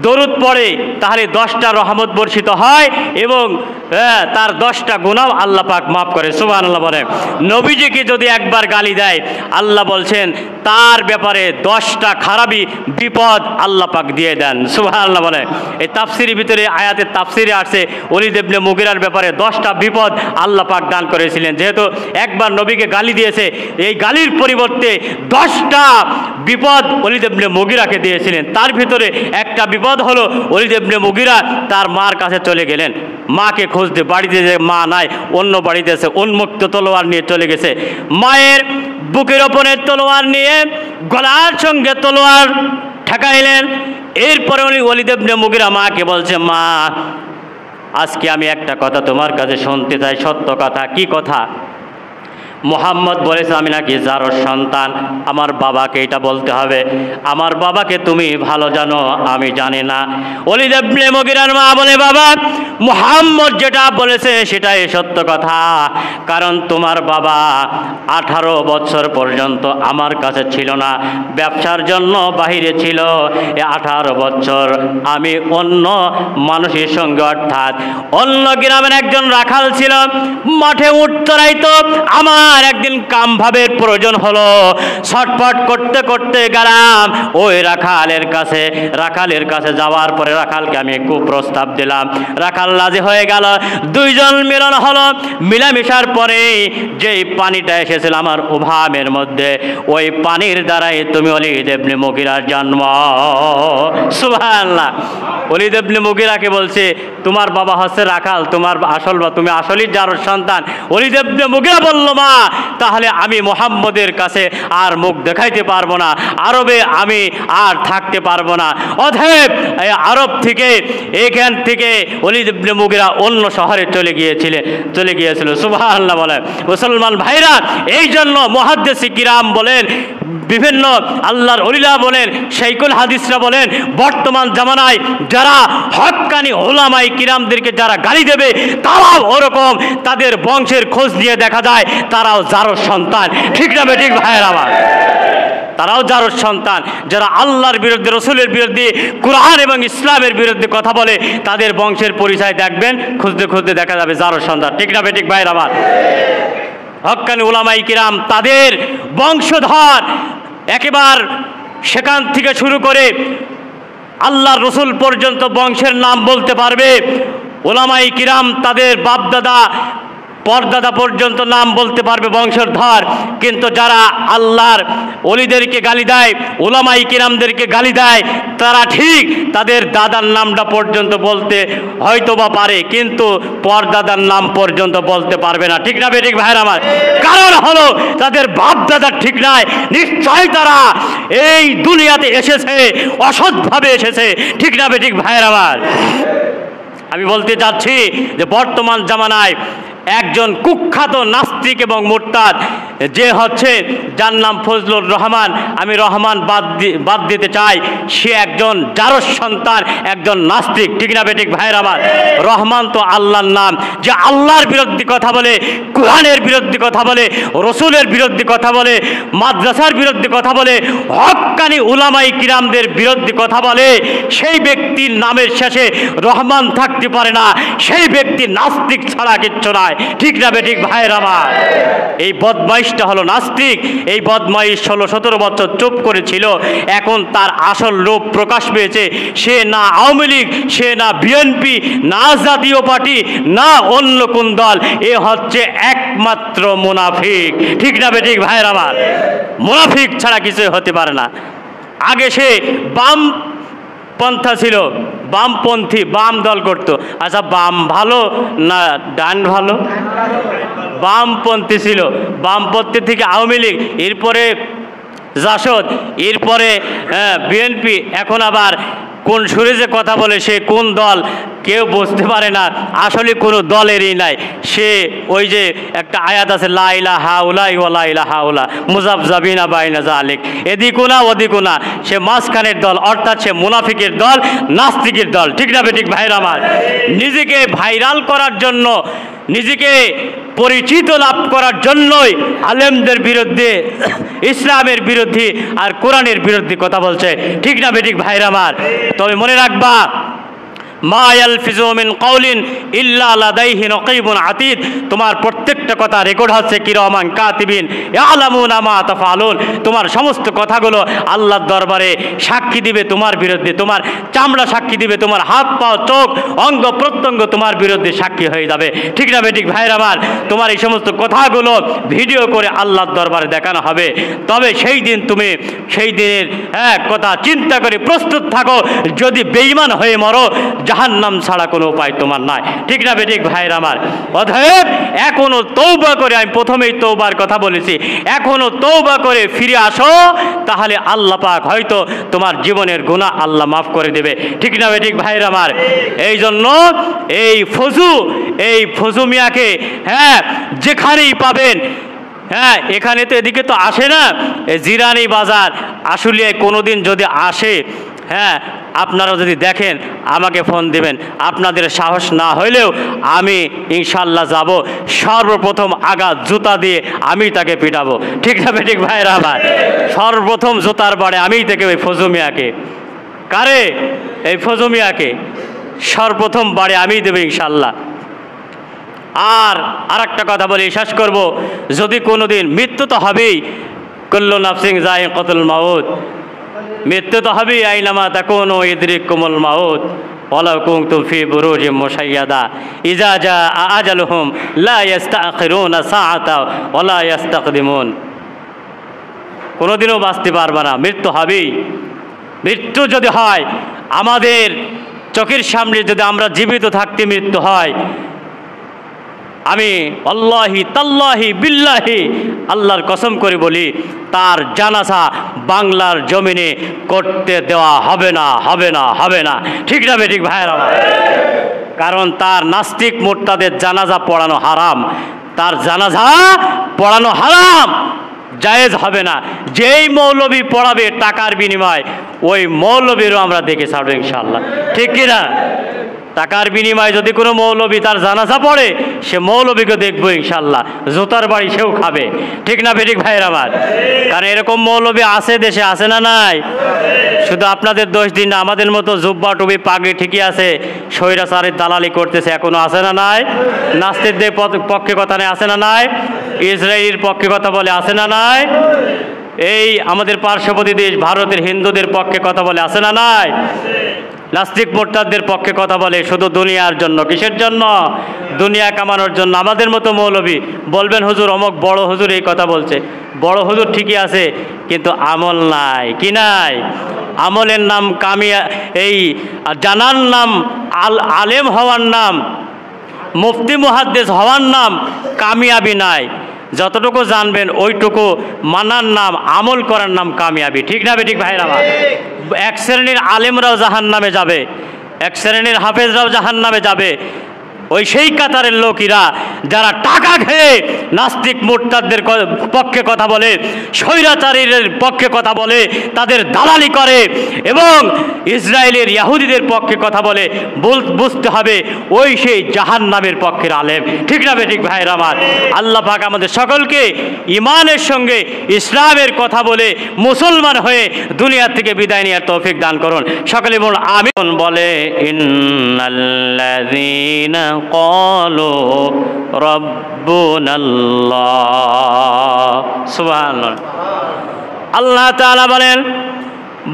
দরুদ পড়ে তাহলে 10টা রহমত বর্ষিত হয় এবং তার 10টা গুনাহ আল্লাহ পাক মাফ করে। সুবহানাল্লাহ বলেন। নবীজিকে যদি একবার গালি দেয় আল্লাহ বলছেন তার ব্যাপারে 10টা খারাপি বিপদ আল্লাহ পাক দিয়ে দেন। সুবহানাল্লাহ বলেন। এই তাফসিরের ভিতরে আয়াতের তাফসিরে আসছে ওলীদ ইবনে মুগীরার ব্যাপারে 10টা বিপদ আল্লাহ পাক দান করেছিলেন। যেহেতু একবার নবীকে গালি দিয়েছে, এই গালির পরিবর্তে 10টা বিপদ ওলীদ ইবনে মুগীরাকে দিয়েছিলেন। তার ভিতরে একটা বিপদ হলো ওলীদ ইবনে মুগীরা তার মার কাছে চলে গেলেন, মাকে খুঁজতে। বাড়িতে যে মা নাই, অন্য বাড়িতে এসে উন্মুক্ত তলোয়ার নিয়ে চলে গেছে। মায়ের বুকের ওপরে তলোয়ার নিয়ে গলার সঙ্গে তলোয়ার ঠেকাইলেন। এরপরে উনি ওলীদ ইবনে মুগীরা মাকে বলছে, মা আজকে আমি একটা কথা তোমার কাছে শুনতে চাই, সত্য কথা। কি কথা? মুহাম্মদ বলেছে আমি নাকি জারর সন্তান, আমার বাবাকে এটা বলতে হবে। আমার বাবাকে তুমি ভালো জানো, আমি জানি না। ওলীদ ইবনে মুগীরার মা বলে, বাবা মুহাম্মদ যেটা বলেছে সেটাই সত্য কথা, কারণ তোমার বাবা 18 বছর পর্যন্ত আমার কাছে ছিল না, ব্যবসার জন্য বাহিরে ছিল। 18 বছর আমি অন্য মানুষের সঙ্গে, অর্থাৎ অন্য গ্রামের একজন রাখাল ছিল, মাঠে উট চড়াইতো। আমার একদিন কামভাবের প্রয়োজন হলো, ছটফট করতে করতে গেলাম ওই রাখালের কাছে যাওয়ার পরে রাখালকে আমি কুপ্রস্তাব দিলাম। রাখাল রাজি হয়ে গেল, দুইজন মিলন হলো। মিলামিশার পরে যেই পানিটা এসেছিল আমার উভামের মধ্যে, ওই পানির দ্বারাই তুমি ওলীদ ইবনে মুগীরার জন্ম। সুবহানাল্লাহ। ওলীদ ইবনে মুগীরাকে বলছে তোমার বাবা হচ্ছে রাখাল, তোমার আসল বা তুমি আসলই জারর সন্তান। ওলীদ ইবনে মুগীরা বলল, মা তাহলে আমি মুহাম্মদের কাছে আর মুখ দেখাইতে পারবো না, আরবে আমি আর থাকতে পারবো না। অতএব আরব থেকে, এখান থেকে ওলীদ ইবনে মুগীরা অন্য শহরে চলে গিয়েছিল। সুবহানাল্লাহ বলেন। মুসলমান ভাইরা, এই জন্য মুহাদ্দিস কিরাম বলেন, বিভিন্ন আল্লাহর ওলিরা বলেন, শাইখুল হাদিসরা বলেন, বর্তমান জামানায় যারা হক্কানি উলামায়ে কিরামদেরকে যারা গালি দেবে তারাও ওরকম, তাদের বংশের খোঁজ নিয়ে দেখা যায় তারাও জারর সন্তান। ঠিক না বেঠিক ভাইয়ের আমার? তারাও জারর সন্তান। যারা আল্লাহর বিরুদ্ধে, রসুলের বিরুদ্ধে, কোরআন এবং ইসলামের বিরুদ্ধে কথা বলে তাদের বংশের পরিচয় দেখবেন, খুঁজতে খুঁজতে দেখা যাবে জারর সন্তান। ঠিক না বেঠিক ভাইয়ের আমার? হক্কানি উলামায়ে কিরাম তাদের বংশধর একেবারে সেখান থেকে শুরু করে আল্লাহর রসুল পর্যন্ত বংশের নাম বলতে পারবে। উলামায়ে কিরাম তাদের বাপদাদা পরদাদা পর্যন্ত নাম বলতে পারবে বংশধর। কিন্তু যারা আল্লাহর ওলিদেরকে গালি দেয়, উলামায়ে কিরামদেরকে গালি দেয়, তারা ঠিক তাদের দাদার নামটা পর্যন্ত বলতে হয়তো বা পারে, কিন্তু পরদাদার নাম পর্যন্ত বলতে পারবে না। ঠিক না বেঠিক ভাইয়ের আমার? কারণ হলো তাদের বাপ দাদা ঠিক নাই। নিশ্চয় তারা এই দুনিয়াতে এসেছে অসৎভাবে এসেছে। ঠিক না বেঠিক ভাইয়ের আমার? আমি বলতে চাচ্ছি যে বর্তমান জামানায় একজন কুখ্যাত নাস্তিক এবং মুরতাদ, যে হচ্ছে যার নাম ফজলুর রহমান, আমি রহমান বাদ দিতে চাই, সে একজন জারর সন্তান, একজন নাস্তিক। ঠিক না বেঠিক ভাইয়ের আমার? রহমান তো আল্লাহর নাম, যে আল্লাহর বিরুদ্ধে কথা বলে, কোরআনের বিরুদ্ধে কথা বলে, রসুলের বিরুদ্ধে কথা বলে, মাদ্রাসার বিরুদ্ধে কথা বলে, হক্কানি উলামায়ে কিরামদের বিরুদ্ধে কথা বলে, সেই ব্যক্তির নামের শেষে রহমান থাকতে পারে না, সেই ব্যক্তি নাস্তিক ছাড়া কিচ্ছু নয়। ঠিক না বেঠিক ভাইয়ের আমার? এই বদমাইশটা হলো নাস্তিক। এই বদমাইশ 16-17 বছর চুপ করেছিল, এখন তার আসল রূপ প্রকাশ পেয়েছে। সে না আওয়ামী লীগ, সে না বিএনপি, না জাতীয় পার্টি, না অন্য কোন দল, এ হচ্ছে একমাত্র মুনাফিক। ঠিক না বেঠিক ভাইয়ের আমার? মুনাফিক ছাড়া কিছুই হতে পারে না। আগে সে বাম পন্থা ছিল, বামপন্থী, বাম দল করত। আচ্ছা, বাম ভালো না ডান ভালো? বামপন্থী ছিল, বামপন্থী থেকে আওয়ামী লীগ, এরপরে জাসদ, এরপরে বিএনপি, এখন আবার কোন সুরে যে কথা বলে সে কোন দল কেউ বুঝতে পারে না, আসলে কোনো দলেরই নাই। সে ওই যে একটা আয়াত আছে, লা ইলাহা ইল্লাল্লাহ ওয়া লা ইলাহা ইল্লাল্লাহ মুযাবযাবিনা বাইনা যালিক, এদিকও না ওদিকও না, সে মাঝখানের দল, অর্থাৎ সে মুনাফিকের দল, নাস্তিকের দল। ঠিক না বেঠিক ভাইরা আমার? নিজেকে ভাইরাল করার জন্য নিজেকে পরিচিত লাভ করার জন্যই আলেমদের বিরুদ্ধে, ইসলামের বিরুদ্ধে আর কোরআনের বিরুদ্ধে কথা বলছে। ঠিক না বেঠিক ভাইরা আমার? তবে মনে রাখবা, মা ইয়ালফিজু মিন কাউলিন ইল্লা লাদাইহি রাকীবুন আতীদ, তোমার প্রত্যেকটা কথা রেকর্ড হচ্ছে কিরামান কাতিবিন ইয়ালামুনা মা তাফআলুন। তোমার সমস্ত কথাগুলো আল্লাহর দরবারে সাক্ষী দিবে তোমার বিরুদ্ধে। তোমার চামড়া সাক্ষী দিবে, তোমার হাত পা চোখ অঙ্গ প্রত্যঙ্গ তোমার বিরুদ্ধে সাক্ষী হয়ে যাবে। ঠিক না বেঠিক ভাইরা আমার? তোমার এই সমস্ত কথাগুলো ভিডিও করে আল্লাহর দরবারে দেখানো হবে। তবে সেই দিন তুমি সেই দিনের কথা চিন্তা করে প্রস্তুত থাকো। যদি বেঈমান হয়ে মরো, জাহান্নাম ছাড়া কোনো উপায় তোমার নাই। ঠিক না বেঠিক ভাইরা আমার? অতএব এখনো তওবা করে, আমি প্রথমেই তওবার কথা বলেছি, এখনো তওবা করে ফিরে আসো, তাহলে আল্লাহ পাক হয়তো তোমার জীবনের গুনাহ আল্লাহ মাফ করে দেবে। ঠিক না বেঠিক ভাইরা আমার? এই জন্য এই ফজু মিয়াকে যেখানেই পাবেন, এখানে তো এদিকে তো আসে না, জিরানি বাজার আসলে কোনোদিন যদি আসে, আপনারা যদি দেখেন আমাকে ফোন দিবেন। আপনাদের সাহস না হইলেও আমি ইনশাল্লাহ যাব, সর্বপ্রথম আঘাত জুতা দিয়ে আমি তাকে পিটাবো। ঠিক না বেঠিক ভাইরা আমার? সর্বপ্রথম জুতার বাড়ে আমি থেকে ওই ফজু মিয়াকে, কারে? এই ফজু মিয়াকে সর্বপ্রথম বাড়ে আমি দেবো ইনশাল্লাহ। আর একটা কথা বলি, শেষ করব। যদি কোনোদিন, মৃত্যু তো হবেই, কুল্লু নাফসিন যায়িকাতুল মাউত, মৃত্যু তো হবেই, আইনামা তাকুনু ইদরিকুমুল মাউত ওয়ালাউ কুনতুম ফি বুরুজিম মুশাইয়াদা ইযা জাআ আজালুহুম লা ইস্তাখিরুনা সাআতা ওয়ালা ইস্তাকদিমুন। কোনোদিনও বাঁচতে পারবে না, মৃত্যু হবেই। মৃত্যু যদি হয় আমাদের চোখের সামনে, যদি আমরা জীবিত থাকতে মৃত্যু হয়, আমি আল্লাহি তাল্লাহি বিল্লাহি আল্লাহর কসম করে বলি, তার জানাজা বাংলার জমিনে করতে দেওয়া হবে না, হবে না, হবে না। ঠিক না বেঠিক ভাইয়েরা? কারণ তার নাস্তিক মুরতাদের জানাজা পড়ানো হারাম, তার জানাজা পড়ানো হারাম, জায়েজ হবে না। যেই মৌলবী পড়াবে টাকার বিনিময়, ওই মৌলবীরও আমরা দেখে ছাড়বো ইনশাআল্লাহ। ঠিক কিনা? টাকার বিনিময়ে যদি কোনো মৌলবী তার জানাজা পড়ে, সে মৌলবীকে দেখবো ইনশাল্লাহ, জুতার বাড়ি সেও খাবে। ঠিক না বেঠিক ভাইয়ের আমার? কারণ এরকম মৌলবী আছে দেশে, আছে না নাই? শুধু আপনাদের দোষ দিন না, আমাদের মতো জুব্বা টুবি পাগড়ি ঠিকই আছে, স্বৈরাচারের দালালি করতেছে এখনো, আছে না নাই? নাস্তিকদের পক্ষে কথা নেই, আছে না নাই? ইসরায়েলের পক্ষে কথা বলে, আছে না নাই? এই আমাদের পার্শ্ববর্তী দেশ ভারতের হিন্দুদের পক্ষে কথা বলে, আছে না নাই? নাস্তিক মোরতাদদের পক্ষে কথা বলে, শুধু দুনিয়ার জন্য। কিসের জন্য? দুনিয়া কামানোর জন্য। আমাদের মতো মৌলবী বলবেন, হুজুর অমুক বড় হুজুর এই কথা বলছে। বড় হুজুর ঠিকই আছে, কিন্তু আমল নাই। কি নাই? আমলের নাম কামিয়া, এই জানার নাম, আলেম হওয়ার নাম, মুফতি মুহাদ্দিস হওয়ার নাম কামিয়াবি নাই। যতটুকু জানবেন ওইটুকু মানার নাম, আমল করার নাম কামিয়াবি। ঠিক না বেঠিক ভাইরা আমার? এক শ্রেণীর আলেমরাও জাহান্নামে যাবে, এক শ্রেণীর হাফেজরাও জাহান্নামে যাবে। ওই সেই কাতারের লোকেরা যারা টাকা খেয়ে নাস্তিক মুরতাদদের পক্ষে কথা বলে, স্বৈরাচারীদের পক্ষে কথা বলে, তাদের দালালি করে এবং ইসরায়েলের ইহুদিদের পক্ষে কথা বলে, বুঝতে হবে ওই সেই জাহান্নামের পক্ষের আলেম। ঠিক না বেঠিক ভাইরা আমার? আল্লাহ পাক আমাদের সকলকে ইমানের সঙ্গে ইসলামের কথা বলে মুসলমান হয়ে দুনিয়া থেকে বিদায় নেওয়ার তৌফিক দান করুন। সকলে বলুন আমিন। বলে ইন্নাল্লাযীনা ক্বালু রাব্বুনাল্লাহ, সুবহানাল্লাহ। আল্লাহ তাআলা বলেন,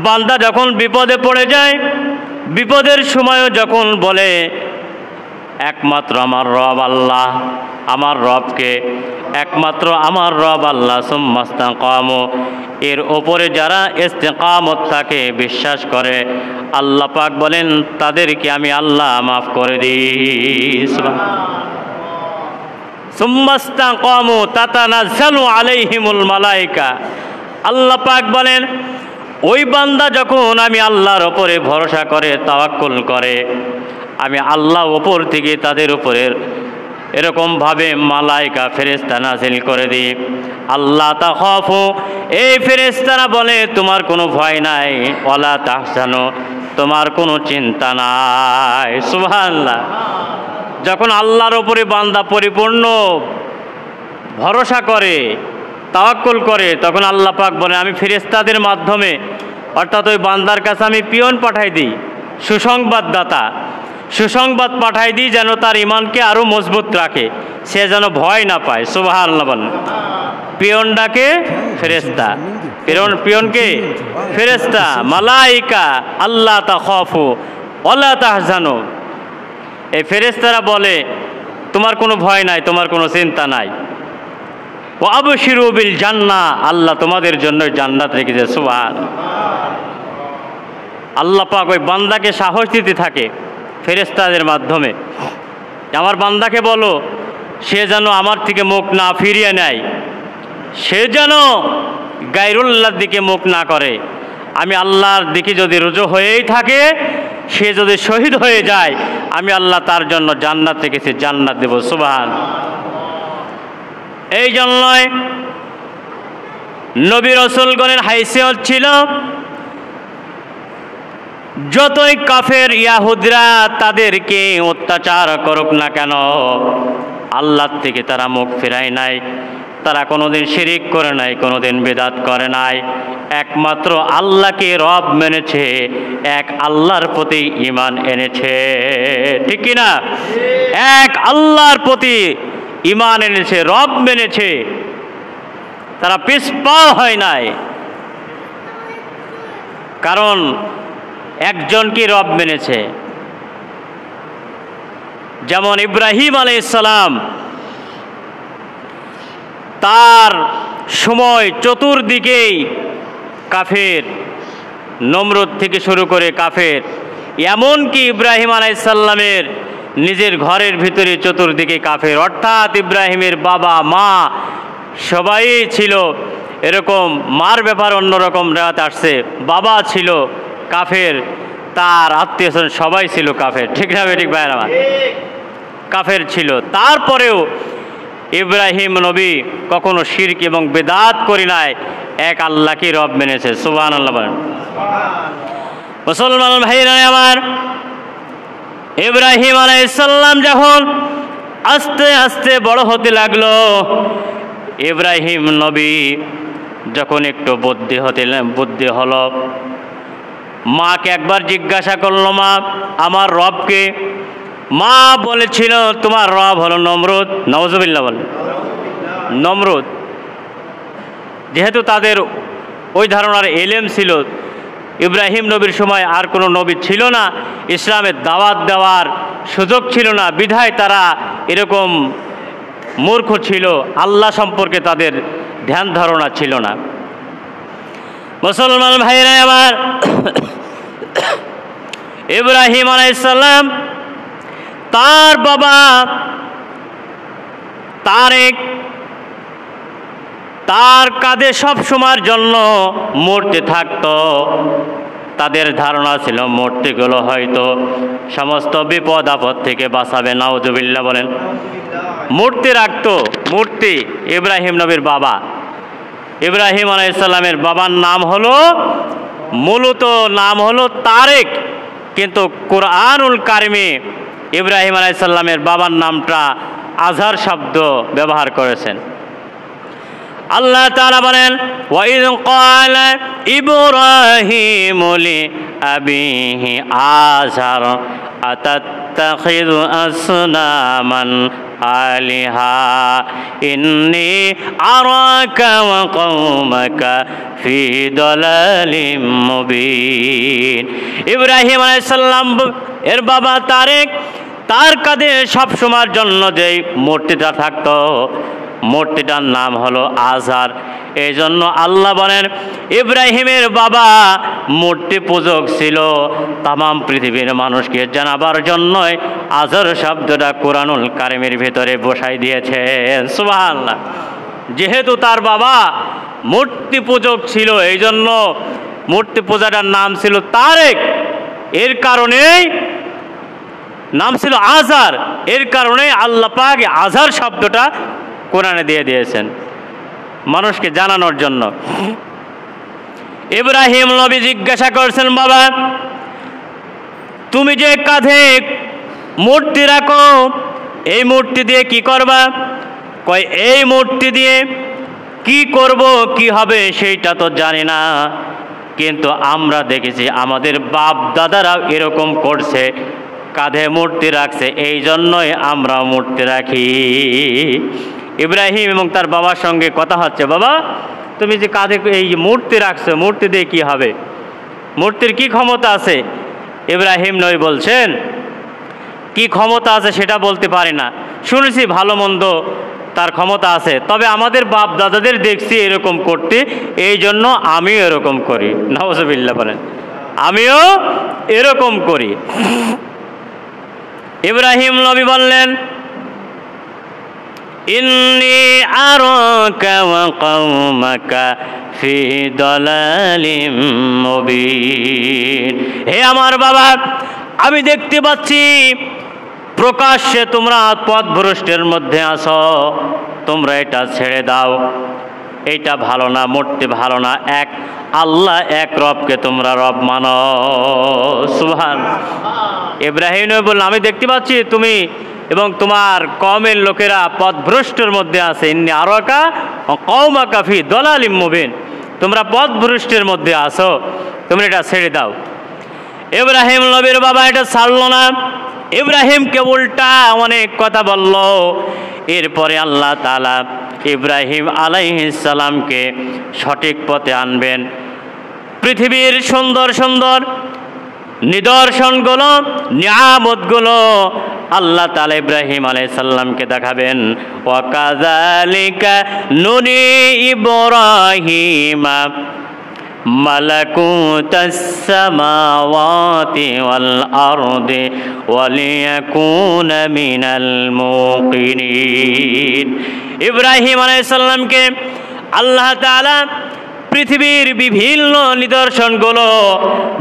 বান্দা যখন বিপদে পড়ে যায়, বিপদের সময়ও যখন বলে একমাত্র আমার রব আল্লাহ, আমার রবকে একমাত্র আমার রব আল্লাহ, সুম্মাস্তাকামু, এর ওপরে যারা ইস্তেকামত থাকে, বিশ্বাস করে, আল্লাহ পাক বলেন তাদেরকে আমি আল্লাহ মাফ করে দিই। সুম্মাস্তাকামু তাতানাজ্জালু আলাইহিমুল মালায়েকা, আল্লাহ পাক বলেন ওই বান্দা যখন আমি আল্লাহর ওপরে ভরসা করে, তাওয়াক্কুল করে, আমি আল্লাহ ওপর থেকে তাদের উপরে এরকমভাবে মালাইকা ফেরেশতা নাযিল করে দিই। আল্লাহ তাখাফু, এই ফেরেশতারা বলে তোমার কোনো ভয় নাই, ওয়ালা তাহজানু, তোমার কোনো চিন্তা নাই। সুবহানাল্লাহ। যখন আল্লাহর উপরে বান্দা পরিপূর্ণ ভরসা করে, তাওয়াক্কুল করে, তখন আল্লাহ পাক বলে আমি ফেরেশতাদের মাধ্যমে অর্থাৎ ওই বান্দার কাছে আমি পিয়ন পাঠাই দিই, সুসংবাদদাতা, সুসংবাদ পাঠাই দিই যেন তার ইমানকে আরও মজবুত রাখে, সে যেন ভয় না পায়। সুবহানাল্লাহ বলেন। পিয়ন ডাকে ফেরেশতা, পিয়নকে ফেরেশতা, মালাইকা আল্লাহ তাখাফু ওয়ালা তাহজানু। এই ফেরেশতারা বলে তোমার কোনো ভয় নাই, তোমার কোনো চিন্তা নাই। ওয়া আবশিরু বিল জান্নাহ, আল্লাহ তোমাদের জন্য জান্নাত রেখেছে। সুবহানাল্লাহ। আল্লাহ পাক ওই বান্দাকে সাহস দিতে থাকে ফেরেশতাদের মাধ্যমে, আমার বান্দাকে বলো সে যেন আমার থেকে মুখ না ফিরিয়ে নেয়, সে যেন গায়রুল্লাহর দিকে মুখ না করে। আমি আল্লাহর দিকে যদি রুজু হয়েই থাকে, সে যদি শহীদ হয়ে যায়, আমি আল্লাহ তার জন্য জান্নাত রেখেছি, জান্নাত দেব। সুবহানাল্লাহ। এই জন্যই নবী রাসূলগণের হাইসিয়ত ছিল যতই কাফের ইয়াহুদরা তাদেরকে অত্যাচার করুক না কেন, আল্লাহ থেকে তারা মুখ ফেরায় নাই, তারা কোনোদিন শিরিক করে নাই, কোনোদিন বিদআত করে নাই, একমাত্র আল্লাহকে রব মেনেছে, এক আল্লাহর প্রতি ঈমান এনেছে। ঠিক কি না? এক আল্লাহর প্রতি ঈমান এনেছে, রব মেনেছে, তারা পিছপা হয় নাই। কারণ একজনকে রব মেনেছে। যেমন ইব্রাহিম আলাইহিস সালাম, তার সময় চতুর্দিকেই কাফের, নমরুদ থেকে শুরু করে কাফের, এমনকি ইব্রাহিম আলাইহিস সালামের নিজের ঘরের ভিতরে চতুর্দিকে কাফের, অর্থাৎ ইব্রাহিমের বাবা মা সবাই ছিল এরকম। মার ব্যাপার অন্যরকম রাত আসছে, বাবা ছিল কাফের, তার আত্মীয়স্বজন সবাই ছিল কাফের। ঠিক না ঠিক ভাইয়ের আমার? কাফের ছিল। তারপরেও ইব্রাহিম নবী কখনো শিরক এবং বিদআত করি নাই, এক আল্লাহকে রব মেনেছে। সুবহানাল্লাহ বলেন। মুসলমান ভাইরা আমার, ইব্রাহিম আলাইহিস সালাম যখন আস্তে আস্তে বড় হতে লাগলো, ইব্রাহিম নবী যখন একটু বুদ্ধি হলো, মাকে একবার জিজ্ঞাসা করলো, মা আমার রবকে? মা বলেছিল তোমার রব হলো নমরুদ। নাউজুবিল্লাহ বলেন। নমরুদ। যেহেতু তাদের ওই ধারণার এলেম ছিল, ইব্রাহিম নবীর সময় আর কোনো নবী ছিল না, ইসলামের দাওয়াত দেওয়ার সুযোগ ছিল না, বিধায় তারা এরকম মূর্খ ছিল, আল্লাহ সম্পর্কে তাদের ধ্যান ধারণা ছিল না। মুসলমান ভাইরা আমার, ইব্রাহিম আলাইহিস সালাম তার বাবা তারেক, তার কাঁধে সব সময়ের জন্য মূর্তি থাকতো। তাদের ধারণা ছিল মূর্তিগুলো হয়তো সমস্ত বিপদ আপদ থেকে বাঁচাবে। নাউজুবিল্লাহ বলেন। মূর্তি রাখতো। মূর্তি ইব্রাহিম নবীর বাবা, ইব্রাহিম আলাইহিস সালামের বাবার নাম হলো, মূলত নাম হলো তারেক, কিন্তু কুরআনুল কারিমে ইব্রাহিম আলাইহিস সালামের বাবার নামটা আজহার শব্দ ব্যবহার করেছেন। আল্লাহ তাআলা বলেন, ওয়াইদ ক্বালা ইব্রাহিমু লিআবিহি আযর আতাত্তাখিযু আসনামান আলিহা ইন্নী আরাকা ওয়া কওমাকা ফি দালালিম মুবিন। ইব্রাহিম আলাইহিস সালাম এর বাবা তারেক, তার কাঁধে সব সময়ের জন্য যেই মূর্তিটা থাকতো, মূর্তিটার নাম হলো আজহার। এই জন্য আল্লাহ বলেন ইব্রাহিমের বাবা মূর্তি পূজক ছিল। তামাম পৃথিবীর মানুষকে জানাবার জন্যই আজহার শব্দটা কুরআনুল কারিমের ভিতরে বসাই দিয়েছেন। সুবহানাল্লাহ। যেহেতু তার বাবা মূর্তি পূজক ছিল, এই জন্য মূর্তি পূজাটার নাম ছিল তারেক, এর কারণেই নাম ছিল আজহার। এর কারণে আল্লাহ পাক আজহার শব্দটা কোরআনে দিয়ে দিয়েছেন মানুষকে জানানোর জন্য। ইব্রাহিম নবী জিজ্ঞাসা করছেন, বাবা তুমি যে কাঁধে মূর্তি রাখো, এই মূর্তি দিয়ে কি করবা? কয় এই মূর্তি দিয়ে কি করব, কি হবে সেইটা তো জানি না, কিন্তু আমরা দেখেছি আমাদের বাপ দাদারাও এরকম করছে, কাঁধে মূর্তি রাখছে, এই জন্যই আমরা মূর্তি রাখি। ইব্রাহিম এবং তার বাবার সঙ্গে কথা হচ্ছে, বাবা তুমি যে কাঁধে এই মূর্তি রাখছো, মূর্তি দিয়ে কি হবে, মূর্তির কি ক্ষমতা আছে? ইব্রাহিম নবী বলছেন, কি ক্ষমতা আছে সেটা বলতে পারি না, শুনেছি ভালো মন্দ তার ক্ষমতা আছে, তবে আমাদের বাপ দাদাদের দেখছি এরকম করতে, এই জন্য আমিও এরকম করি। নাউজুবিল্লাহ বলেন, আমিও এরকম করি। ইব্রাহিম নবী বললেন, ইন্নী আরাকা ওয়া কওমাকা ফি দালালিম মুবিন। হে আমার বাবা, আমি দেখতে পাচ্ছি প্রকাশ্যে তোমরা পথভ্রষ্টের মধ্যে আছো, তোমরা এটা ছেড়ে দাও, এইটা ভালো না, মূর্তি ভালো না, এক আল্লাহ এক রবকে তোমরা রব মানো। সুবহান। ইব্রাহিম নবী বললেন, আমি দেখতে পাচ্ছি তুমি এবং তোমার কওমের লোকেরা পথভ্রষ্টের মধ্যে আছে। ইন্নী আরাকা ওয়া কওমাকা ফি দালালিম মুবিন, তোমরা পথভ্রষ্টের মধ্যে আছো, তোমরা এটা ছেড়ে দাও। ইব্রাহিম নবীর বাবা এটা ছাড়ল না, ইব্রাহিমকে উল্টা অনেক কথা বলল। এরপরে আল্লাহ তাআলা ইব্রাহিম আলাইহিস সালামকে সঠিক পথে আনবেন। পৃথিবীর সুন্দর সুন্দর নিদর্শনগুলো, নিয়ামতগুলো আল্লাহ তাআলা ইব্রাহিম আলাইহিস সালামকে দেখাবেন। ওয়া কাযালিকা নুরি ইব্রাহিমা মালাকুতাস সামাওয়াতি ওয়াল আরদি ওয়ালিয়াকুনা মিনাল মুকিনিন। ইব্রাহিম আলাইহিস সালামকে আল্লাহ তাআলা পৃথিবীর বিভিন্ন নিদর্শনগুলো,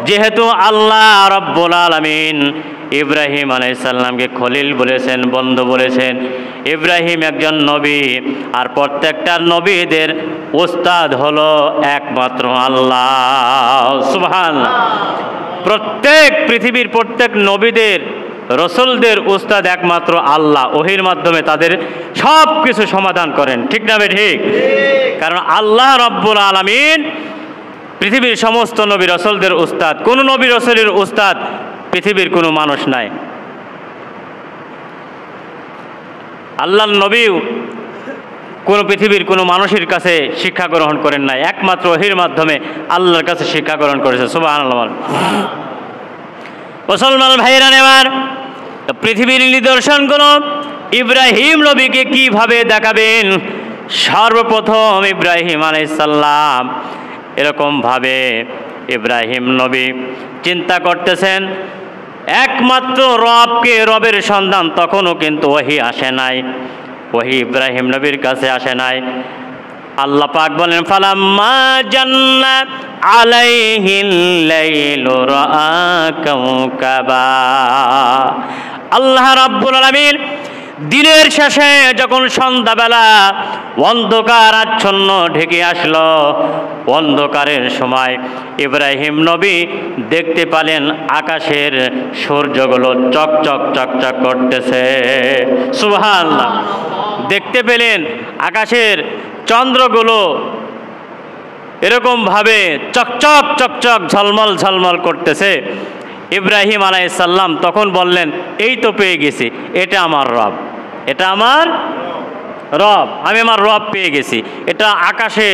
যেহেতু আল্লাহ রাব্বুল আলামিন ইব্রাহিম আলাইহিস সালামকে খলিল বলেছেন, বন্ধু বলেছেন, ইব্রাহিম একজন নবী, আর প্রত্যেকটা নবীদের উস্তাদ হলো একমাত্র আল্লাহ। সুবহানাল্লাহ। প্রত্যেক পৃথিবীর প্রত্যেক নবীদের, রসুলদের উস্তাদ একমাত্র আল্লাহ, ওহির মাধ্যমে তাদের সব কিছু সমাধান করেন। ঠিক না বে ঠিক? কারণ আল্লাহ রাব্বুল আলামিন পৃথিবীর সমস্ত নবী রসুলদের উস্তাদ। কোন নবী রসুলের উস্তাদ পৃথিবীর কোনো মানুষ নাই। আল্লাহর নবীও কোনো পৃথিবীর কোনো মানুষের কাছে শিক্ষা গ্রহণ করেন নাই, একমাত্র ওহির মাধ্যমে আল্লাহর কাছে শিক্ষা গ্রহণ করেছে। সুবহানাল্লাহ। মুসলমান ভাইরা নেবার, পৃথিবীর নিদর্শনগুলো ইব্রাহিম নবীকে কিভাবে দেখাবেন? সর্বপ্রথম ইব্রাহিম আলাইহিস সালাম এরকমভাবে ইব্রাহিম নবী চিন্তা করতেছেন, একমাত্র রবকে, রবের সন্ধান তখনও কিন্তু ওহী আসে নাই, ওহী ইব্রাহিম নবীর কাছে আসে নাই। আল্লাহ পাক বলেন, ফালাম্মা জান্না আলাইহিল লাইলু রাআ কাওকাবা। আল্লাহ রাব্বুল আলামিন দিনের শেষে যখন সন্ধ্যাবেলা অন্ধকার আচ্ছন্ন ঢেকে আসলো, অন্ধকারের সময় ইব্রাহিম নবী দেখতে পেলেন আকাশের সূর্যগুলো চকচক চকচক করতেছে। সুবহানাল্লাহ। দেখতে পেলেন আকাশের চন্দ্রগুলো এরকমভাবে চকচক চকচক ঝলমল ঝলমল করতেছে। ইব্রাহিম আলাইহিস সালাম তখন বললেন, এই তো পেয়ে গেছি, এটা আমার রব, এটা আমার রব, আমি আমার রব পেয়ে গেছি, এটা আকাশে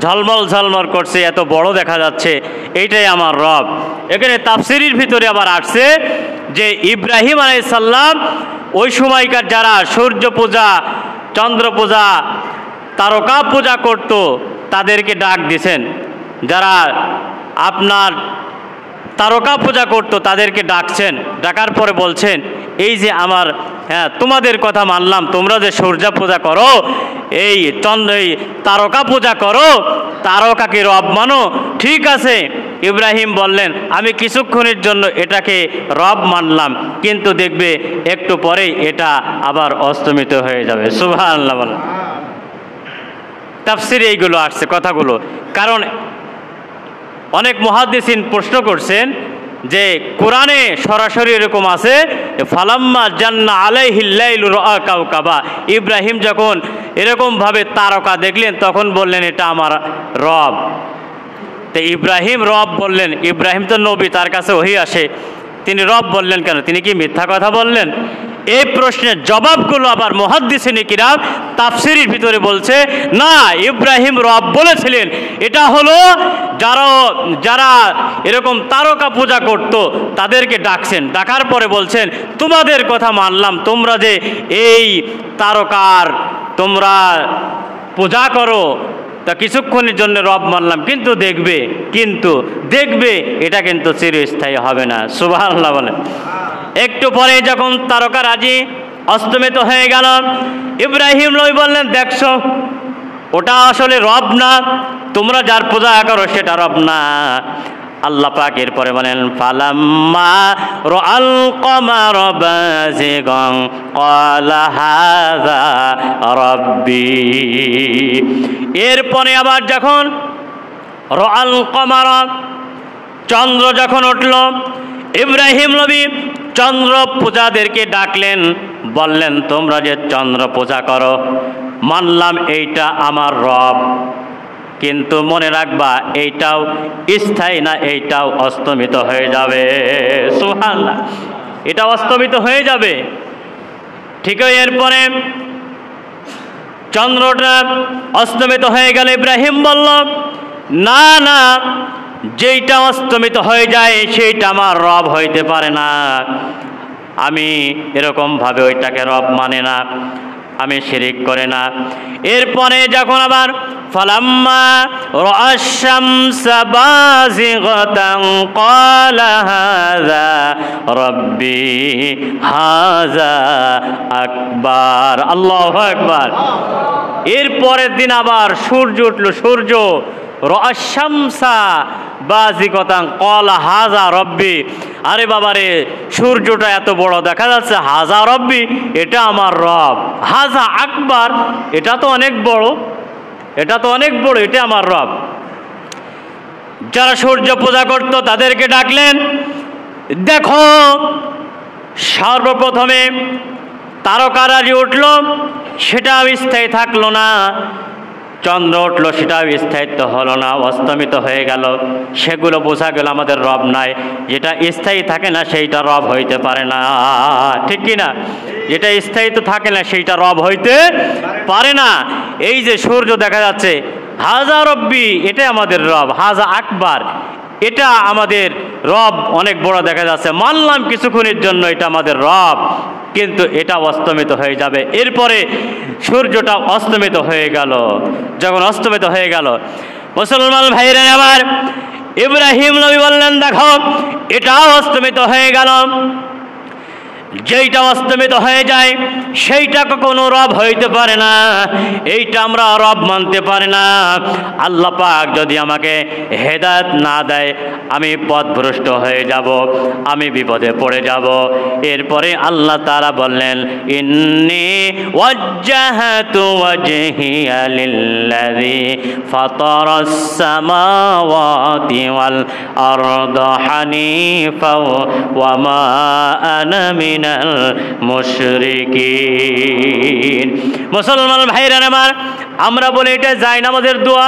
ঝলমল ঝলমল করছে, এত বড় দেখা যাচ্ছে, এইটাই আমার রব। এখানে তাফসীরের ভিতরে আবার আসছে যে ইব্রাহিম আলাইহিস সালাম ওই সময়কার যারা সূর্য পূজা, চন্দ্র পূজা, তারকা পূজা করত তাদেরকে ডাক দিয়েছেন। যারা আপনার তারকা পূজা করত তাদেরকে ডাকছেন, ডাকার পরে বলছেন, এই যে আমার, হ্যাঁ তোমাদের কথা মানলাম, তোমরা যে সূর্য পূজা করো, এই তারকা পূজা করো, তারকাকে রব মানো, ঠিক আছে। ইব্রাহিম বললেন, আমি কিছুক্ষণের জন্য এটাকে রব মানলাম, কিন্তু দেখবে একটু পরেই এটা আবার অস্তমিত হয়ে যাবে। সুবহানাল্লাহ বলেন। তাফসীরে এইগুলো আসছে কথাগুলো, কারণ অনেক মুহাদ্দিসিন প্রশ্ন করছেন যে কোরআনে সরাসরি এরকম আছে, ফালাম্মা জান্না আলাইহিল লাইলু রাআ কাওকাবা, ইব্রাহিম যখন এরকমভাবে তারকা দেখলেন তখন বললেন এটা আমার রব। তো ইব্রাহিম রব বললেন, ইব্রাহিম তো নবী, তার কাছে ওহী আসে, তিনি রব বললেন কেন? তিনি কি মিথ্যা কথা বললেন? এই প্রশ্নের জবাবগুলো আবার মুহাদ্দিসিনে কিরাম তাফসীরের ভিতরে বলছে না, ইব্রাহিম রব বলেছিলেন। এটা হলো যারা এরকম তারকা পূজা করত তাদেরকে ডাকছেন, ডাকার পরে বলছেন তোমাদের কথা মানলাম, তোমরা যে এই তারকার তোমরা পূজা করো তা কিছুক্ষণের জন্য রব মানলাম, কিন্তু দেখবে এটা কিন্তু চিরস্থায়ী হবে না। সুবহানাল্লাহ বলেন। একটু পরে যখন তারকারাজি অস্তমিত হয়ে গেল, ইব্রাহিম নবী বললেন দেখছো ওটা আসলে রব না, তোমরা যার পূজা করো সেটা রব না। আল্লাহ পাক এরপরে বলেন ফালাম্মা রাআল কমার বাযিগান ক্বালা হাযা রাব্বি। এরপরে আবার যখন রাআল কমার, চন্দ্র যখন উঠল, ইব্রাহিম নবী চন্দ্র পূজাদেরকে ডাকলেন, বললেন তোমরা যে চন্দ্র পূজা করো মানলাম এইটা আমার রব, কিন্তু মনে রাখবা এইটাও স্থায়ী না, এইটাও অস্তমিত হয়ে যাবে। সুবহানাল্লাহ, এটা অস্তমিত হয়ে যাবে। ঠিক এরপরে চন্দ্রটা অস্তমিত হয়ে গেল, ইব্রাহিম বলল না, যেইটা অস্তমিত হয়ে যায় সেইটা আমার রব হইতে পারে না, আমি এরকমভাবে ওইটাকে রব মানে না, আমি শিরিক করে না। এরপরে যখন আবার ফালাম্মা রাআশ শামসা বাযিগাতান ক্বালা হাযা রাব্বি হাযা আকবার, আল্লাহু আকবার। এরপরের দিন আবার সূর্য উঠল, সূর্য রাআশ শামসা বাযিগাতান ক্বালা হাযা রাব্বি, আরে বাবারে সূর্যটা এত বড় দেখা যাচ্ছে, হাযা রাব্বি এটা আমার রব, হাযা আকবার এটা তো অনেক বড়, এটা আমার রব। যারা সূর্য পূজা করত তাদেরকে ডাকলেন, দেখো সর্বপ্রথমে তারকারাজি উঠল, সেটা স্থায়ী থাকলো না, চন্দ্র উঠলো, সেটাও স্থায়িত্ব হলো না, অস্তমিত হয়ে গেল, সেগুলো বোঝা গেল আমাদের রব নাই। যেটা স্থায়ী থাকে না সেইটা রব হইতে পারে না, ঠিক কি না? যেটা স্থায়িত্ব থাকে না সেইটা রব হইতে পারে না। এই যে সূর্য দেখা যাচ্ছে, হাযা রব্বি এটা আমাদের রব, হাযা আকবার এটা আমাদের রব, অনেক বড় দেখা যাচ্ছে, মানলাম কিছুক্ষণের জন্য এটা আমাদের রব, কিন্তু এটা অস্তমিত হয়ে যাবে। এরপরে সূর্যটা অস্তমিত হয়ে গেল। যখন অস্তমিত হয়ে গেল, মুসলমান ভাইরা আবার ইব্রাহিম নবী বললেন দেখো এটাও অস্তমিত হয়ে গেল। যেইটা অস্তমিত হয়ে যায় সেইটা কোনো রব হইতে পারে না, এইটা আমরা রব মানতে পারি না। আল্লাহ পাক যদি আমাকে হেদায়েত না দেয় আমি পথভ্রষ্ট হয়ে যাব, আমি বিপদে পড়ে যাব। এরপরে আল্লাহ তাআলা বললেন ইন্নী ওয়াজ্জাহাতু ওয়াজহিয়া লিল্লাযী ফাতারাস সামাওয়াতি ওয়াল আরদা হানিফা ওয়া মা আনা মিনাল মুশরিকিন। মুসলমান ভাইরা আমার, আমরা বলে এটা জায়নামাজের দোয়া,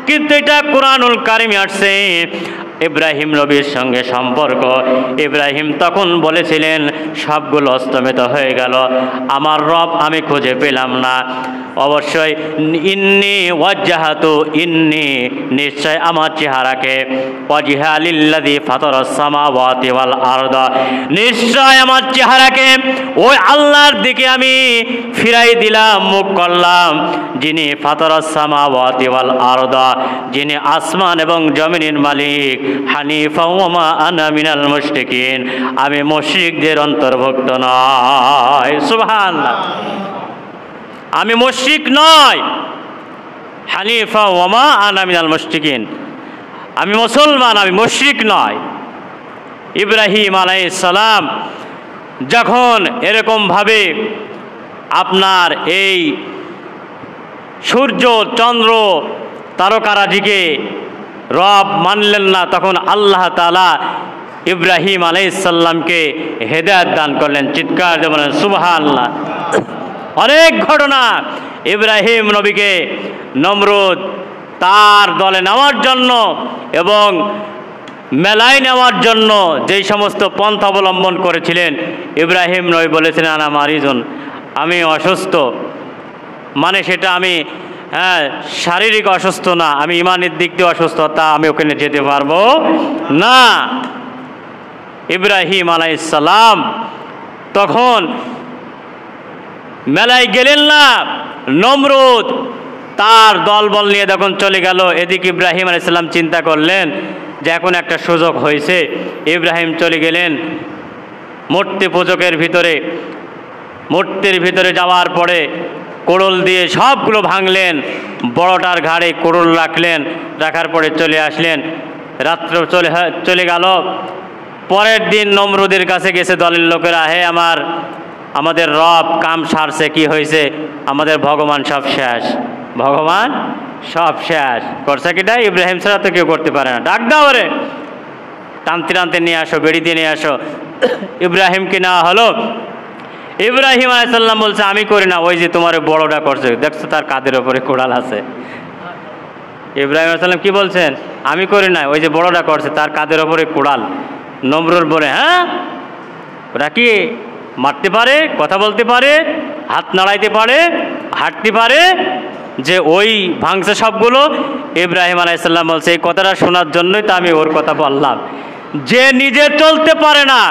কিন্তু এটা কোরআনুল কারিমে আসছে। ইব্রাহিম নবীর সঙ্গে সম্পর্ক, ইব্রাহিম তখন বলেছিলেন সবগুলো অস্তমিত হয়ে গেল, আমার রব আমি খুঁজে পেলাম না। অবশ্যই ইন্নী ওয়াজ্জাহাতু, ইন্নী নিশ্চয় আমার চেহারাকে, ওয়াজহা লিল্লাযী ফাতারাস সামাওয়াতি ওয়াল আরদা নিশ্চয় আমার চেহারাকে ওই আল্লাহর দিকে আমি ফিরাই দিলাম, মুখ করলাম, যিনি ফাতারাস সামাওয়াতি ওয়াল আরদা, যিনি আসমান এবং জমিনের মালিক। হানিফা ওয়া মা আনা মিনাল মুশরিকিন, আমি মুশরিকদের অন্তর্ভুক্ত নয়। সুবহানাল্লাহ, আমি মুশরিক নয়। হানিফা ওয়া মা আনা মিনাল মুশরিকিন, আমি মুসলমান, আমি মুশরিক নয়। ইব্রাহিম আলাইহিস সালাম যখন এরকমভাবে আপনার এই সূর্য চন্দ্র তারকারাজিকে রব মানলেন না, তখন আল্লাহ তাআলা ইব্রাহিম আলাইহিসসালামকে হেদায়েত দান করলেন। চিৎকার দিয়ে বলেন সুবহানাল্লাহ। অনেক ঘটনা, ইব্রাহিম নবীকে নমরুদ তার দলে নেওয়ার জন্য এবং মেলায় নেওয়ার জন্য যেই সমস্ত পন্থা অবলম্বন করেছিলেন, ইব্রাহিম নবী বলেছিলেন আনা মারিজুন, আমি অসুস্থ, মানে সেটা আমি শারীরিক অসুস্থ না, আমি ইমানের দিক দিয়ে অসুস্থ, তা আমি ওখানে যেতে পারবো না। ইব্রাহিম আলাইহিসসালাম তখন মেলায় গেলেন না, নমরুদ তার দলবল নিয়ে যখন চলে গেল, এদিকে ইব্রাহিম আলাইহিসসালাম চিন্তা করলেন যে এখন একটা সুযোগ হয়েছে। ইব্রাহিম চলে গেলেন মূর্তি পূজকের ভিতরে, মূর্তির ভিতরে যাওয়ার পরে কোড়ল দিয়ে সবগুলো ভাঙলেন, বড়টার ঘাড়ে কোড়ল রাখলেন, রাখার পরে চলে আসলেন। রাত্র চলে গেল। পরের দিন নমরুদের কাছে গেছে দলের লোকেরা, হে আমাদের রব কাম সারছে, কি হয়েছে? আমাদের ভগবান সব শেষ, ভগবান সব শেষ করছে। কিটা ইব্রাহিম ছাড়া তো কেউ করতে পারে না, ডাক দাও রে, টানতে টানতে নিয়ে আসো, বেড়ি দিয়ে নিয়ে আসো। ইব্রাহিমকে নেওয়া হলো। ইব্রাহিম আলাইহিসসালাম বলছে আমি করি না, ওই যে তোমার বড়টা করছে, দেখছো তার কাঁধের ওপরে কোড়াল আছে। ইব্রাহিম আলাইহিসসালাম কি বলছেন? আমি করি না, ওই যে বড়টা করছে তার কাঁধের ওপরে কোড়াল। নমরুদ বলে হ্যাঁ, ওরা কি মারতে পারে, কথা বলতে পারে, হাত নাড়াইতে পারে, হাঁটতে পারে, যে ওই ভাঙছে সবগুলো? ইব্রাহিম আলাইহিসসালাম বলছে এই কথাটা শোনার জন্যই তো আমি ওর কথা বললাম। যে নিজে চলতে পারে না,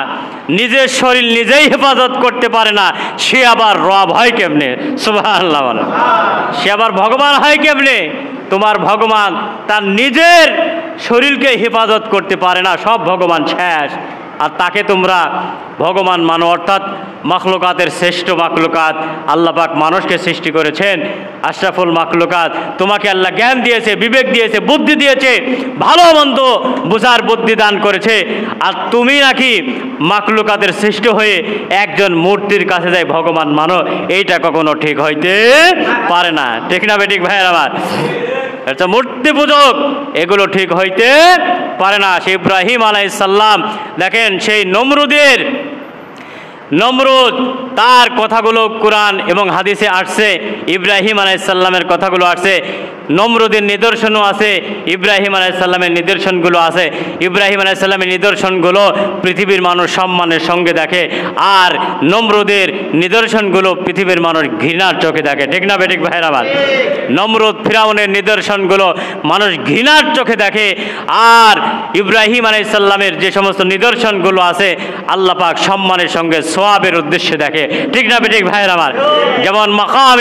নিজের শরীর নিজেই হেফাজত করতে পারে না, সে আবার রব হয় কেমনে? সুবহানাল্লাহ বলে। সে আবার ভগবান হয় কেমনে? তোমার ভগবান তার নিজের শরীরকে হেফাজত করতে পারে না, সব ভগবান শেষ, আর তাকে তোমরা ভগবান মানো। অর্থাৎ মাখলুকাতের শ্রেষ্ঠ মাখলুকাত আল্লাহ পাক মানুষকে সৃষ্টি করেছেন, আশরাফুল মাখলুকাত। তোমাকে আল্লাহ জ্ঞান দিয়েছে, বিবেক দিয়েছে, বুদ্ধি দিয়েছে, ভালো মন্দ বোঝার বুদ্ধি দান করেছে, আর তুমি নাকি মাখলুকাতের সৃষ্টি হয়ে একজন মূর্তির কাছে যাই ভগবান মানো, এইটা কখনো ঠিক হইতে পারে না। ঠিক না বেঠিক ভাইয়ের আমার? এটা মূর্তি পূজক, এগুলো ঠিক হইতে পারে না। সে ইব্রাহিম আলাইহিসসালাম দেখেন, সেই নমরুদ তার কথাগুলো কোরআন এবং হাদিসে আসছে, ইব্রাহিম আলাইহিসসালামের কথাগুলো আসছে, নমরুদের নিদর্শনও আছে, ইব্রাহিম আলাইহিসসালামের নিদর্শনগুলো আছে। ইব্রাহিম আলাইহিসসালামের নিদর্শনগুলো পৃথিবীর মানুষ সম্মানের সঙ্গে দেখে, আর নমরুদের নিদর্শনগুলো পৃথিবীর মানুষ ঘৃণার চোখে দেখে। ঠিক না বেঠিক ভাইয়ের আমার? নমরুদ ফিরাউনের নিদর্শনগুলো মানুষ ঘৃণার চোখে দেখে, আর ইব্রাহিম আলাইহিসসালামের যে সমস্ত নিদর্শনগুলো আছে আল্লাহ পাক সম্মানের সঙ্গে সোয়াবের উদ্দেশ্যে দেখে। ঠিক না বেঠিক ভাইয়ের আমার? যেমন মাকাম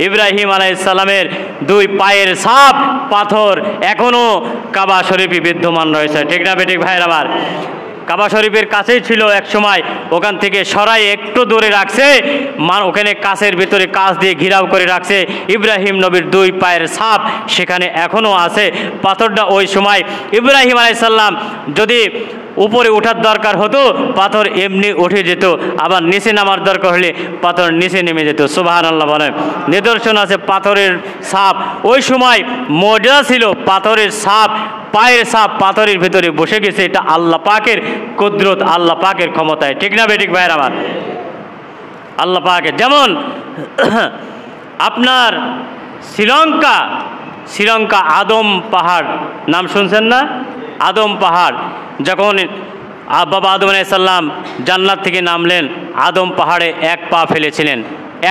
ইব্রাহিম আলাইহিসসালামের 2 পায়ের ছাপ পাথর এখনো কাবা শরীফে বিদ্যমান রয়েছে। ঠিক না বেঠিক ভাইয়ের আমার? কাবা শরীফের কাছেই ছিল এক সময়, ওখান থেকে সরাই একটু দূরে রাখছে, ওখানে কাছের ভিতরে কাঁচ দিয়ে ঘিরাও করে রাখছে। ইব্রাহিম নবীর 2 পায়ের ছাপ সেখানে এখনও আছে। পাথরটা ওই সময় ইব্রাহিম আলাইহিসসালাম যদি উপরে ওঠার দরকার হতো, পাথর এমনি উঠে যেত, আবার নিচে নামার দরকার হলে পাথর নিচে নেমে যেত। সুবহানাল্লাহ বলেন। নিদর্শন আছে পাথরের ছাপ, ওই সময় মজা ছিল পাথরের ছাপ, পায়ের ছাপ পাথরের ভিতরে বসে গেছে। এটা আল্লাহ পাকের কুদরত, আল্লাহ পাকের ক্ষমতায়। ঠিক না বেঠিক ভাইয়ের আমার? আল্লাহ পাকের। যেমন আপনার শ্রীলঙ্কা আদম পাহাড় নাম শুনছেন না? আদম পাহাড়, যখন বাবা আদম আলাইহিসসালাম জান্নাত থেকে নামলেন, আদম পাহাড়ে 1 পা ফেলেছিলেন,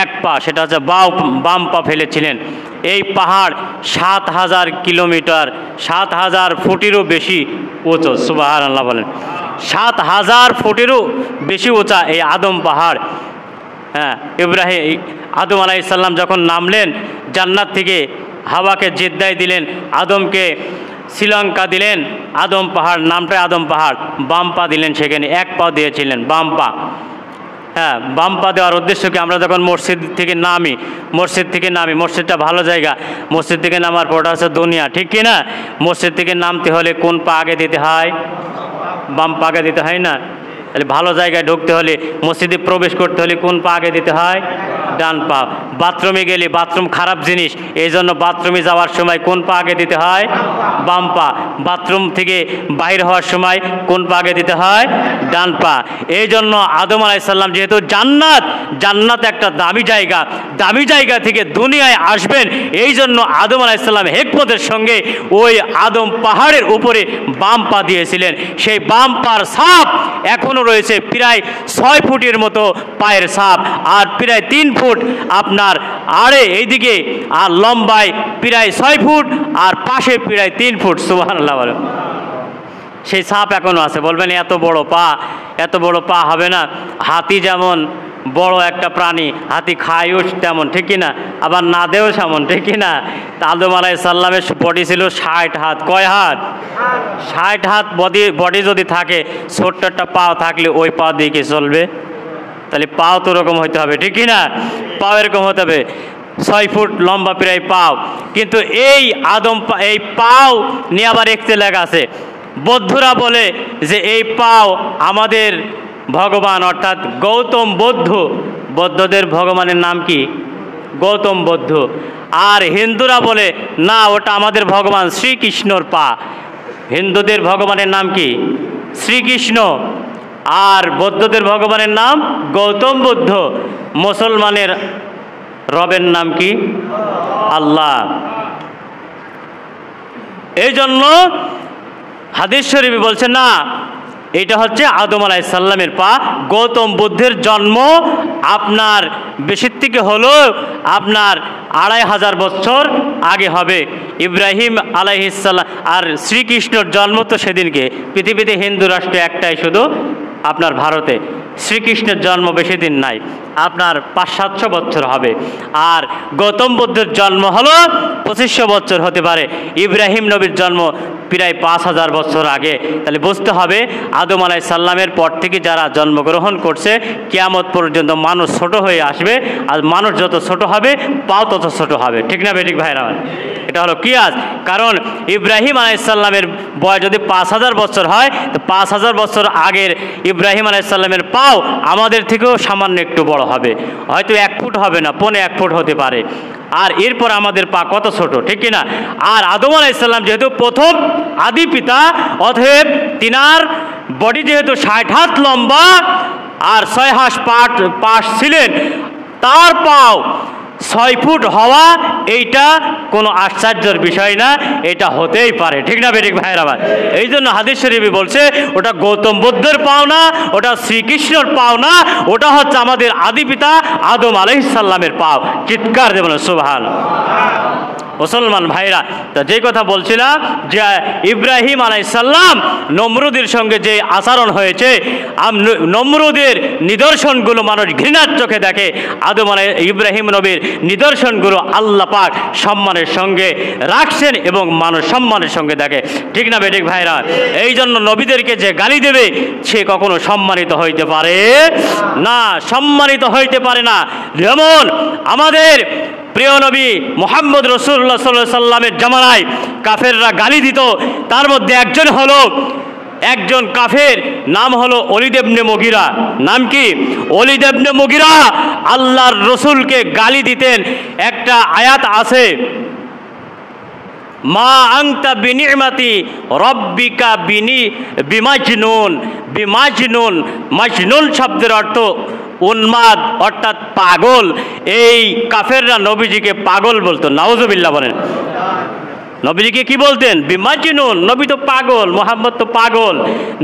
1 পা, সেটা হচ্ছে বাম পা ফেলেছিলেন। এই পাহাড় 7000 কিলোমিটার, 7000 ফুটেরও বেশি উঁচু। সুবহানাল্লাহ বলেন। 7000 ফুটেরও বেশি উঁচা এই আদম পাহাড়। হ্যাঁ, আদম আলাইহিসসালাম যখন নামলেন জান্নাত থেকে, হাওয়াকে জিদ্দায় দিলেন, আদমকে শ্রীলঙ্কা দিলেন, আদম পাহাড়, নামটা আদম পাহাড়। বাম পা দিলেন, সেখানে 1 পা দিয়েছিলেন, বাম পা। হ্যাঁ, বাম পা দেওয়ার উদ্দেশ্য কি? আমরা যখন মসজিদ থেকে নামি, মসজিদটা ভালো জায়গা, মসজিদ থেকে নামার পরটা হচ্ছে দুনিয়া, ঠিক কি না? মসজিদ থেকে নামতে হলে কোন পা আগে দিতে হয়? বাম পা আগে দিতে হয় না? তাহলে ভালো জায়গায় ঢুকতে হলে, মসজিদে প্রবেশ করতে হলে কোন পা আগে দিতে হয়? ডান পা। বাথরুমে গেলে, বাথরুম খারাপ জিনিস, এই জন্য বাথরুমে যাওয়ার সময় কোন পা আগে দিতে হয়? বাম পা। বাথরুম থেকে বাহির হওয়ার সময় কোন পা আগে দিতে হয়? ডান পা। এই জন্য আদম আলাইহিস সালাম যেহেতু জান্নাত একটা দামি জায়গা থেকে দুনিয়ায় আসবেন, এই জন্য আদম আলাইহিস সালাম হিকমতের সঙ্গে ওই আদম পাহাড়ের উপরে বাম পা দিয়েছিলেন। সেই বাম পার ছাপ এখনও রয়েছে, প্রায় 6 ফুটের মতো পায়ের ছাপ, আর প্রায় 3 ফুট আপনার আড়ে এইদিকে, আর লম্বায় প্রায় 6 ফুট, আর পাশে প্রায় 3 ফুট। সুবহানাল্লাহ বলেন। সেই ছাপ এখনও আছে। বলবেন এত বড় পা হবে না? হাতি যেমন বড় একটা প্রাণী, হাতি খায়ও তেমন, ঠিক কিনা? আবার না দেও তেমন, ঠিক কিনা? আদম আলাইহিস সালামের বডি ছিল 60 হাত। কয় হাত? 60 হাত বডি যদি থাকে, ছোট্ট একটা পা থাকলে ওই পা দিয়ে কি চলবে? তাহলে পাও তো ওরকম হইতে হবে, ঠিক কিনা? পাও এরকম হতে হবে, 6 ফুট লম্বা প্রায় পাও। কিন্তু এই পাও নিয়ে আবার ইখতিলাফ আছে। বৌদ্ধরা বলে যে এই পাও আমাদের ভগবান, অর্থাৎ গৌতম বৌদ্ধদের ভগবানের নাম কি? গৌতম বৌদ্ধ। আর হিন্দুরা বলে না, ওটা আমাদের ভগবান শ্রীকৃষ্ণর পা। হিন্দুদের ভগবানের নাম কি? শ্রীকৃষ্ণ। আর বৌদ্ধদের ভগবানের নাম গৌতম বুদ্ধ। মুসলমানের রবের নাম কি? আল্লাহ। এই জন্য হাদিস শরীফে বলছে না, এটা হচ্ছে আদম আলাইহিস সালামের পা। গৌতম বুদ্ধের জন্ম আপনার বেশির থেকে হলো আপনার 2500 বছর আগে হবে। ইব্রাহিম আলাইহিস সালাম আর শ্রীকৃষ্ণর জন্ম তো সেদিনকে। পৃথিবীতে হিন্দু রাষ্ট্র একটাই শুধু, আপনার ভারতে। শ্রীকৃষ্ণের জন্ম বেশি দিন নাই, আপনার 500-700 বছর হবে। আর গৌতম বুদ্ধের জন্ম হলো 2500 বছর হতে পারে। ইব্রাহিম নবীর জন্ম প্রায় 5000 বছর আগে। তাহলে বুঝতে হবে আদম আলাইহিস সালামের পর থেকে যারা জন্মগ্রহণ করছে, কিয়ামত পর্যন্ত মানুষ ছোট হয়ে আসবে। আর মানুষ যত ছোট হবে, পাও তত ছোট হবে, ঠিক না বেঠিক ভাইরা? এটা হলো কিয়াস। কারণ ইব্রাহিম আলাইহিস সালামের বয়স যদি 5000 বছর হয়, তো 5000 বছর আগের ইব্রাহিম আলাইহিস সালামের পাও আমাদের থেকেও সামান্য একটু বড় হবে, হয়তো 1 ফুট হবে না, 1.25 ফুট হতে পারে। আর এরপর আমাদের পা কত ছোট, ঠিক কিনা? আর আদম আলাইহিস সালাম যেহেতু প্রথম আদি পিতা, অতএব তিনার বডি যেহেতু 60 হাত লম্বা আর 6 হাত পাশ ছিলেন, তার পাও 6 ফুট হওয়া এইটা কোনো আশ্চর্যের বিষয় না, এটা হতেই পারে, ঠিক না বেঠিক ভাইয়ের? আবার এই জন্য হাদিস শরীফে বলছে ওটা গৌতম বুদ্ধের পাও না, ওটা শ্রীকৃষ্ণর পাও না, ওটা হচ্ছে আমাদের আদি পিতা আদম আলাইহিস সালামের পাও। চিৎকার দেবেন সুবহানাল্লাহ। মুসলমান ভাইরা, তা যে কথা বলছিলাম যে ইব্রাহিম আলাইহিস সালাম নমরুদের সঙ্গে যে আচরণ হয়েছে, নমরুদের নিদর্শনগুলো মানুষ ঘৃণার চোখে দেখে, ইব্রাহিম নবীর নিদর্শনগুলো আল্লাহ পাক সম্মানের সঙ্গে রাখছেন এবং মানুষ সম্মানের সঙ্গে দেখে, ঠিক না বেঠিক ভাইরা? এই জন্য নবীদেরকে যে গালি দেবে সে কখনো সম্মানিত হইতে পারে না, সম্মানিত হইতে পারে না। যেমন আমাদের প্রিয় নবী মুহাম্মদ রাসূলুল্লাহ সাল্লাল্লাহু আলাইহি সাল্লামের জামানায় কাফেররা গালি দিত। তার মধ্যে একজন কাফের নাম হলো ওলীদ ইবনে মুগীরা। নাম কি? ওলীদ ইবনে মুগীরা আল্লাহর রসুলকে গালি দিতেন। একটা আয়াত আছে, মা আনতা বিনিমাতি রব্বিকা বিমাজনুন। মাজনুন শব্দের অর্থ উন্মাদ, অর্থাৎ পাগল। এই কাফেররা নবীজিকে পাগল বলতো। নাউজুবিল্লাহ বলেন। নবীজিকে কি বলতেন? বিমাজনুন। নবী তো পাগল, মুহাম্মদ তো পাগল,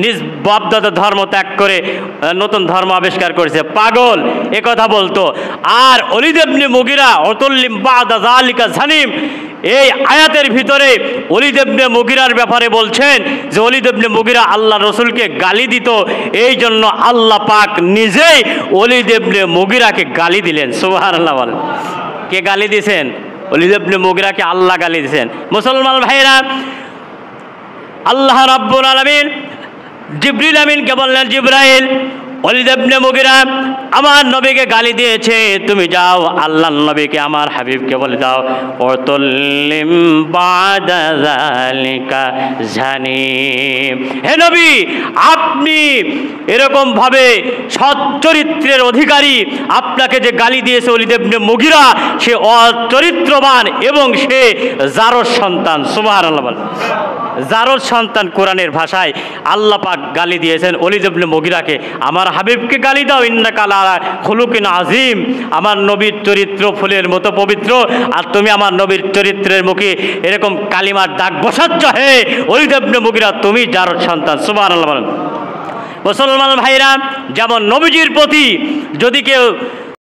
নিজ বাপদাদা ধর্ম ত্যাগ করে নতুন ধর্ম আবিষ্কার করেছে, পাগল, এ কথা বলতো। আর ওলীদ ইবনে মুগীরা উতুল্লিম বাদা যালিকা জানিম, এই আয়াতের ভিতরে ওলীদ ইবনে মুগীরার ব্যাপারে বলছেন যে ওলীদ ইবনে মুগীরা আল্লাহ রসুলকে গালি দিত, এই জন্য আল্লাহ পাক নিজেই ওলীদ ইবনে মুগীরাকে গালি দিলেন। সুবহানাল্লাহ বলেন। কে গালি দিয়েছেন? ওলীদ ইবনে মুগীরাকে আল্লাহ গালি দিয়েছেন। মুসলমান ভাইরা, আল্লাহ রাব্বুল আলামিন জিবরিল আমিনকে বললেন, জিবরাইল ওয়ালিদ ইবনে মুগিরা আমার নবীকে গালি দিয়েছে, তুমি যাও আল্লাহর নবীকে আমার হাবিবকে বলে দাও ওয়াতুল্লিম বাদা যালিকা জানিম। হে নবী, আপনি এরকম ভাবে সৎ চরিত্রের অধিকারী, আপনাকে যে গালি দিয়েছে ওয়ালিদ ইবনে মুগিরা, সে অচরিত্রবান এবং সে জারজ সন্তান। সুবহানাল্লাহ বলেন। জারজ সন্তান কোরআনের ভাষায় আল্লাহ পাক গালি দিয়েছেন ওয়ালিদ ইবনে মুগিরাকে। আমার হাবিবকে গালি দাও, ইন্নাকা লা খুলুকিন আযীম, আমার নবীর চরিত্র ফুলের মতো পবিত্র, আর তুমি আমার নবীর চরিত্রের মুখে এরকম কালিমার দাগ বসাচ্ছ। হে ওয়ালিদ ইবনে মুগিরা, তুমি জারজ সন্তান। সুবহানাল্লাহ বলেন। মুসলমান ভাইরা, যেমন নবীজির প্রতি যদি কেউ